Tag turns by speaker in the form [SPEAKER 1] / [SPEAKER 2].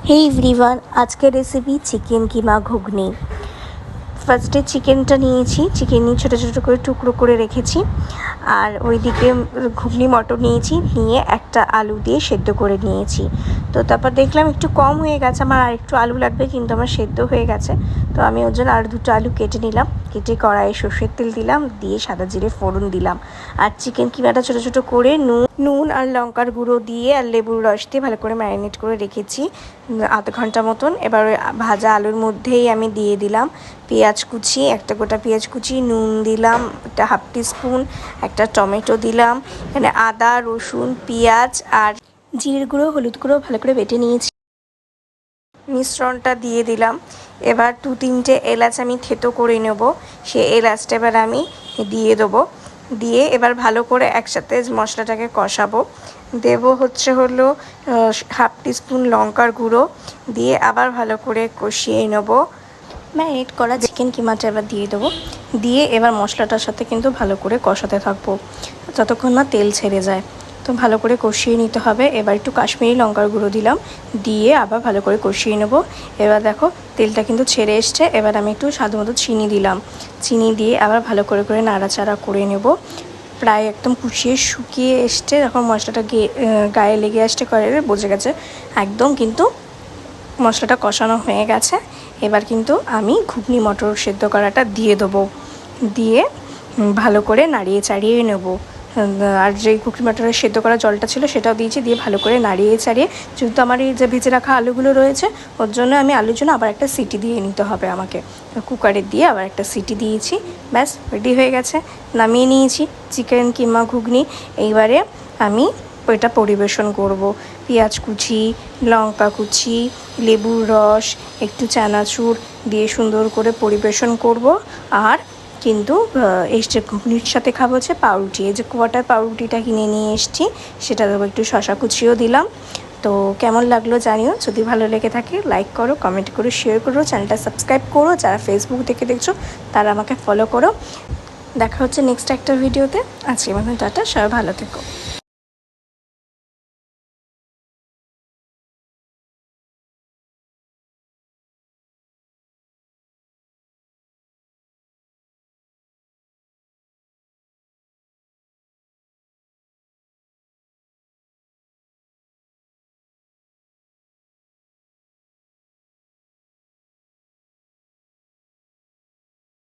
[SPEAKER 1] Hey everyone, आज के recipe chicken कीमा घुगनी। ফার্স্টে চিকেনটা নিয়েছি, চিকেন নিয়ে ছোটো ছোটো করে টুকরো করে রেখেছি। আর ওইদিকে ঘুগনি মটর নিয়েছি, নিয়ে একটা আলু দিয়ে সেদ্ধ করে নিয়েছি। তো তারপর দেখলাম একটু কম হয়ে গেছে, আমার আর একটু আলু লাগবে, কিন্তু আমার সেদ্ধ হয়ে গেছে। তো আমি ওর জন্য আর দুটো আলু কেটে নিলাম, কেটে কড়াইয়ে সর্ষের তেল দিলাম, দিয়ে সাদা জিরে ফোড়ন দিলাম। আর চিকেন কিমাটা ছোটো ছোটো করে নুন আর লঙ্কার গুঁড়ো দিয়ে আর লেবুর রস দিয়ে ভালো করে ম্যারিনেট করে রেখেছি আধ ঘন্টা মতন। এবার ওই ভাজা আলুর মধ্যেই আমি দিয়ে দিলাম পেঁয়াজ কুচি, একটা গোটা পেঁয়াজ কুচি, নুন দিলাম একটা হাফ টিস্পুন, একটা টমেটো দিলাম, এখানে আদা রসুন পেঁয়াজ আর জিরের গুঁড়ো হলুদ গুঁড়ো ভালো করে বেটে নিয়েছি, মিশ্রণটা দিয়ে দিলাম। এবার 2-3টে এলাচ আমি থেতো করে নেব, সে এলাচটা এবার আমি দিয়ে দেবো। দিয়ে এবার ভালো করে একসাথে মশলাটাকে কষাবো। দেবো হলো হাফ টিস্পুন লঙ্কার গুঁড়ো, দিয়ে আবার ভালো করে কষিয়ে নেবো। ম্যারিনেট করা চিকেন কিমাটা এবার দিয়ে দেবো, দিয়ে এবার মশলাটার সাথে কিন্তু ভালো করে কষাতে থাকবো যতক্ষণ না তেল ছেড়ে যায়। তো ভালো করে কষিয়ে নিতে হবে। এবার একটু কাশ্মীরি লঙ্কার গুঁড়ো দিলাম, দিয়ে আবার ভালো করে কষিয়ে নেবো। এবার দেখো তেলটা কিন্তু ছেড়ে এসছে। এবার আমি একটু স্বাদ মতো চিনি দিলাম, চিনি দিয়ে আবার ভালো করে নাড়াচাড়া করে নেব। প্রায় একদম কষিয়ে শুকিয়ে এসছে, যখন মশলাটা গায়ে লেগে আসছে করে বোঝা গেছে একদম কিন্তু মশলাটা কষানো হয়ে গেছে। এবার কিন্তু আমি ঘুগনি মটর সেদ্ধ করাটা দিয়ে দেবো, দিয়ে ভালো করে নাড়িয়ে চাড়িয়ে নেব। আর যে ঘুগনি মটরের সেদ্ধ করা জলটা ছিল সেটাও দিয়েছি, দিয়ে ভালো করে নাড়িয়ে চাড়িয়ে, যেহেতু আমার এই যে ভেজে রাখা আলুগুলো রয়েছে ওর জন্য আমি আলুর জন্য আবার একটা সিটি দিয়ে নিতে হবে আমাকে। কুকারে দিয়ে আবার একটা সিটি দিয়েছি, ব্যাস রেডি হয়ে গেছে। নামিয়ে নিয়েছি চিকেন কিমা ঘুগনি। এইবারে আমি ওইটা পরিবেশন করব। পেঁয়াজ কুচি, লঙ্কা কুচি, লেবুর রস, একটু চানাচুর দিয়ে সুন্দর করে পরিবেশন করব। আর কিন্তু এই যে ঘুগনির সাথে খাবো হচ্ছে পাউরুটি, এই যে কোয়াটার পাউরুটিটা কিনে নিয়ে এসেছি সেটা দেবো, একটু শশা কুচিও দিলাম। তো কেমন লাগলো জানিও, যদি ভালো লেগে থাকে লাইক করো, কমেন্ট করো, শেয়ার করো, চ্যানেলটা সাবস্ক্রাইব করো। যারা ফেসবুক থেকে দেখছো তারা আমাকে ফলো করো। দেখা হচ্ছে নেক্সট একটা ভিডিওতে। আজকে মতন টাটা, সবাই ভালো থেকো।